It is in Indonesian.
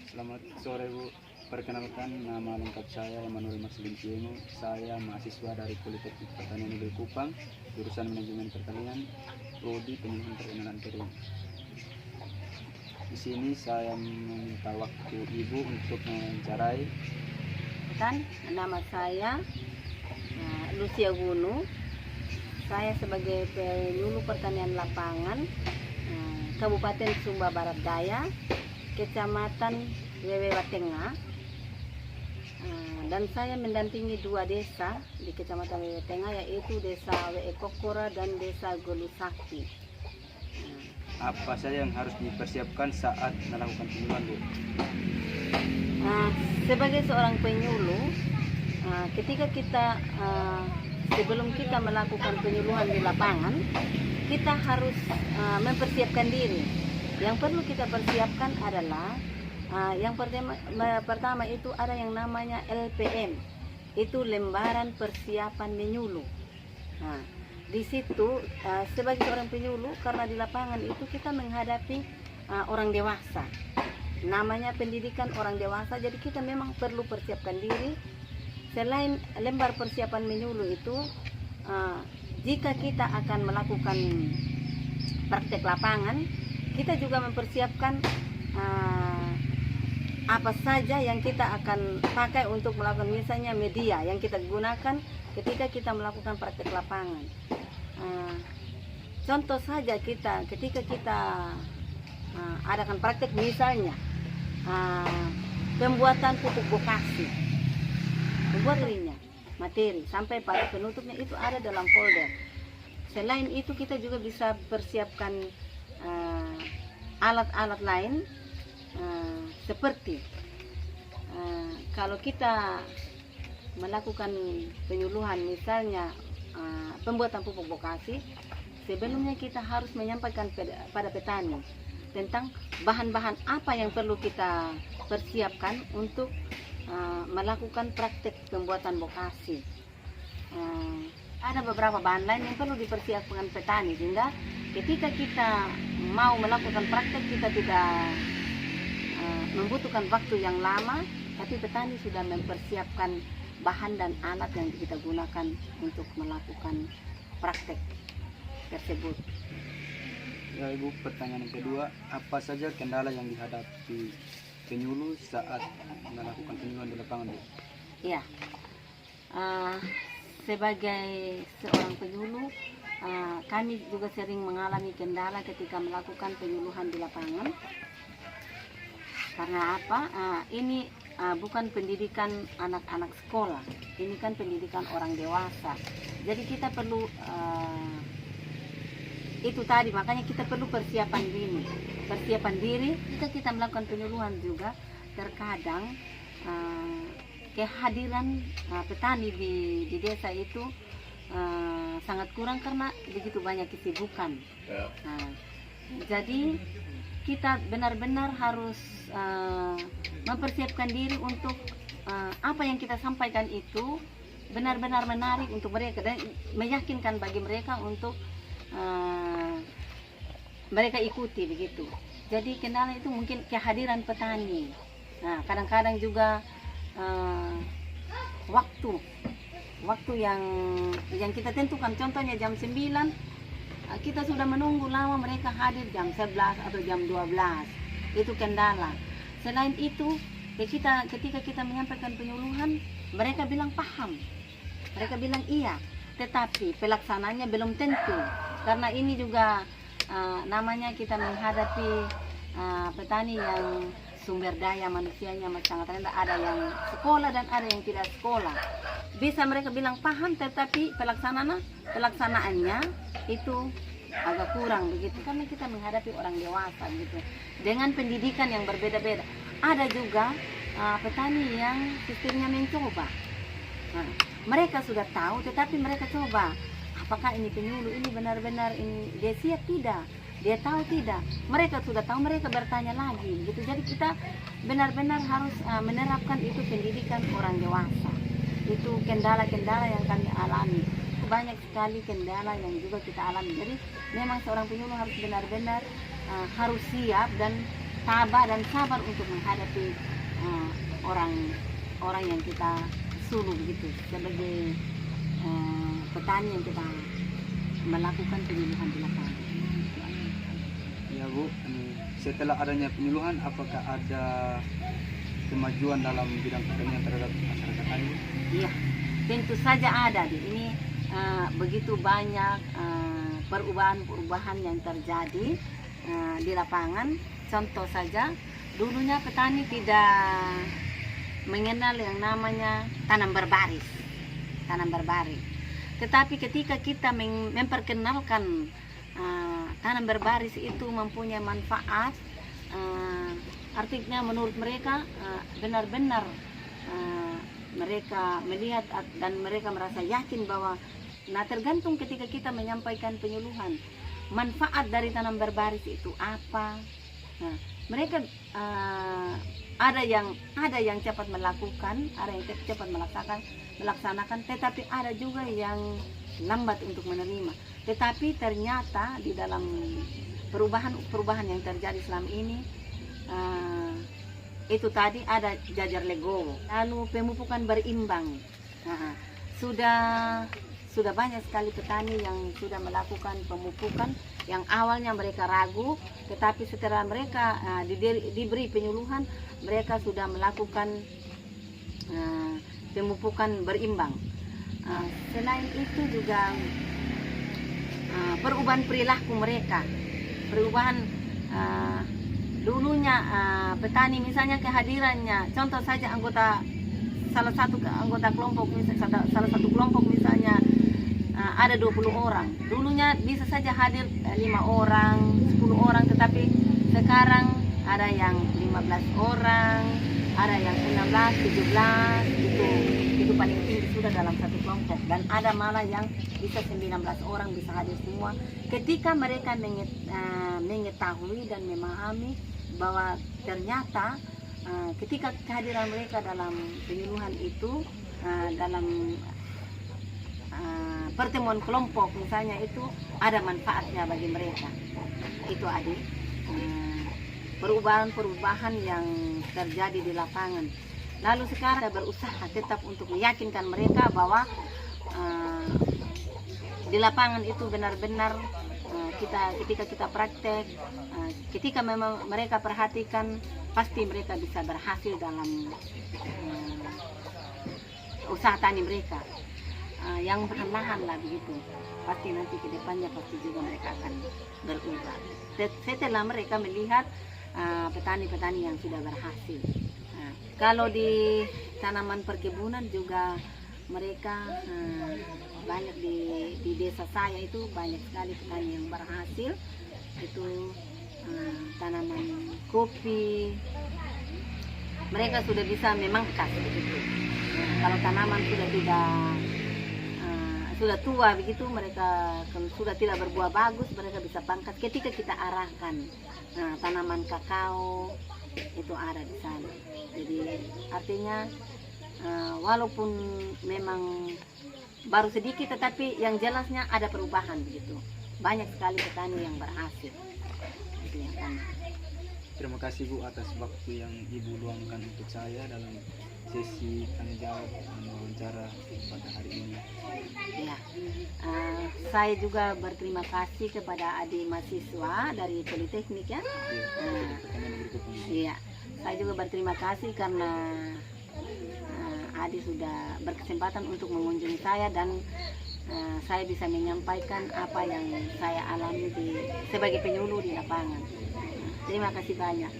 Selamat sore Bu. Perkenalkan, nama lengkap saya Emanuel Marcelin Ciemo. Saya mahasiswa dari Politeknik Pertanian Negeri Kupang, jurusan Manajemen Pertanian, prodi Penyuluhan Perkenalan Kering. Di sini saya meminta waktu Ibu untuk mewawancarai. Nama saya Lucia Gunu. Saya sebagai penyuluh pertanian lapangan Kabupaten Sumba Barat Daya, Kecamatan Wewewa Tengah, dan saya mendampingi 2 desa di Kecamatan Wewewa Tengah, yaitu Desa We'e Kokora dan Desa Golusaki. Apa saja yang harus dipersiapkan saat melakukan penyuluhan, Bu? Sebagai seorang penyuluh, ketika kita sebelum kita melakukan penyuluhan di lapangan, kita harus mempersiapkan diri. Yang perlu kita persiapkan adalah yang pertama itu ada yang namanya LPM, itu lembaran persiapan menyuluh. Nah, di situ sebagai seorang penyuluh, karena di lapangan itu kita menghadapi orang dewasa, namanya pendidikan orang dewasa, jadi kita memang perlu persiapkan diri. Selain lembar persiapan menyuluh itu, jika kita akan melakukan praktek lapangan, kita juga mempersiapkan apa saja yang kita akan pakai untuk melakukan, misalnya media yang kita gunakan ketika kita melakukan praktek lapangan. Contoh saja, ketika kita adakan praktek, misalnya pembuatan pupuk bokasi, pembuatannya materi sampai pada penutupnya itu ada dalam folder. Selain itu kita juga bisa persiapkan alat-alat lain, seperti kalau kita melakukan penyuluhan, misalnya pembuatan pupuk bokasi, sebelumnya kita harus menyampaikan pada petani tentang bahan-bahan apa yang perlu kita persiapkan untuk melakukan praktek pembuatan bokasi. Ada beberapa bahan lain yang perlu dipersiapkan petani, sehingga ketika kita mau melakukan praktek, kita tidak membutuhkan waktu yang lama, tapi petani sudah mempersiapkan bahan dan alat yang kita gunakan untuk melakukan praktek tersebut. Ya Ibu, pertanyaan yang kedua, apa saja kendala yang dihadapi penyuluh saat melakukan penyuluhan di lapangan, Bu? Ya, sebagai seorang penyuluh, kami juga sering mengalami kendala ketika melakukan penyuluhan di lapangan. Karena apa? Ini bukan pendidikan anak-anak sekolah, ini kan pendidikan orang dewasa. Jadi kita perlu itu tadi, makanya kita perlu persiapan diri. Jika kita melakukan penyuluhan juga, terkadang kehadiran petani di desa itu sangat kurang karena begitu banyak kesibukan. Jadi kita benar-benar harus mempersiapkan diri untuk apa yang kita sampaikan itu benar-benar menarik untuk mereka dan meyakinkan bagi mereka untuk mereka ikuti begitu. Jadi kendala itu mungkin kehadiran petani. Nah, kadang-kadang juga waktu yang kita tentukan, contohnya jam 9, kita sudah menunggu lama mereka hadir jam 11 atau jam 12. Itu kendala. Selain itu, ketika kita menyampaikan penyuluhan, mereka bilang paham, mereka bilang iya, tetapi pelaksananya belum tentu. Karena ini juga namanya kita menghadapi petani yang sumber daya manusianya sangat rendah. Ada yang sekolah dan ada yang tidak sekolah. Bisa mereka bilang paham, tetapi pelaksanaannya itu agak kurang begitu, karena kita menghadapi orang dewasa gitu dengan pendidikan yang berbeda-beda. Ada juga petani yang sistemnya mencoba. Nah, mereka sudah tahu, tetapi mereka coba apakah ini penyuluh ini benar-benar ini dia siap tidak, dia tahu tidak. Mereka sudah tahu, mereka bertanya lagi gitu. Jadi kita benar-benar harus menerapkan itu pendidikan orang dewasa. Itu kendala-kendala yang kami alami. Banyak sekali kendala yang juga kita alami. Jadi memang seorang penyuluh harus benar-benar harus siap dan tabah dan sabar untuk menghadapi orang yang kita suruh begitu sebagai petani yang kita melakukan penyuluhan di lapangan. Ya Bu, setelah adanya penyuluhan, apakah ada kemajuan dalam bidang pertanian terhadap masyarakat tani? Iya, tentu saja ada. Ini begitu banyak perubahan-perubahan yang terjadi di lapangan. Contoh saja, dulunya petani tidak mengenal yang namanya tanam berbaris. Tetapi ketika kita memperkenalkan tanam berbaris itu mempunyai manfaat, artinya menurut mereka benar-benar mereka melihat dan mereka merasa yakin bahwa tergantung ketika kita menyampaikan penyuluhan manfaat dari tanam berbaris itu apa. Mereka ada yang cepat melakukan, ada yang cepat melaksanakan, tetapi ada juga yang lambat untuk menerima. Tetapi ternyata di dalam perubahan yang terjadi selama ini, itu tadi ada jajar legowo, lalu pemupukan berimbang. Sudah banyak sekali petani yang sudah melakukan pemupukan yang awalnya mereka ragu, tetapi setelah mereka diberi penyuluhan, mereka sudah melakukan pemupukan berimbang. Selain itu juga perubahan perilaku mereka, dulunya petani misalnya kehadirannya, contoh saja salah satu kelompok misalnya ada 20 orang. Dulunya bisa saja hadir 5 orang, 10 orang, tetapi sekarang ada yang 15 orang, ada yang 16, 17, itu paling tinggi sudah dalam satu kelompok, dan ada malah yang bisa 19 orang bisa hadir semua. Ketika mereka mengetahui dan memahami bahwa ternyata ketika kehadiran mereka dalam penyuluhan itu, dalam pertemuan kelompok misalnya, itu ada manfaatnya bagi mereka. Itu adik perubahan yang terjadi di lapangan. Lalu sekarang kita berusaha tetap untuk meyakinkan mereka bahwa di lapangan itu benar-benar ketika kita praktek, ketika memang mereka perhatikan, pasti mereka bisa berhasil dalam usaha tani mereka. Yang perlahan lah begitu, pasti nanti ke depannya pasti juga mereka akan berubah setelah mereka melihat petani-petani yang sudah berhasil. Kalau di tanaman perkebunan juga mereka banyak di desa saya itu banyak sekali petani yang berhasil. Itu tanaman kopi mereka sudah bisa memangkas begitu. Kalau tanaman sudah tua begitu, mereka kalau sudah tidak berbuah bagus, mereka bisa pangkas ketika kita arahkan. Tanaman kakao itu ada di sana. Jadi artinya walaupun memang baru sedikit, tetapi yang jelasnya ada perubahan begitu. Banyak sekali petani yang berhasil. Itu yang pertama. Terima kasih Bu atas waktu yang Ibu luangkan untuk saya dalam sesi tanya jawab dan wawancara pada hari ini. Ya, saya juga berterima kasih kepada adik mahasiswa dari Politeknik ya. Iya, saya juga berterima kasih karena adik sudah berkesempatan untuk mengunjungi saya, dan saya bisa menyampaikan apa yang saya alami sebagai penyuluh di lapangan. Terima kasih banyak.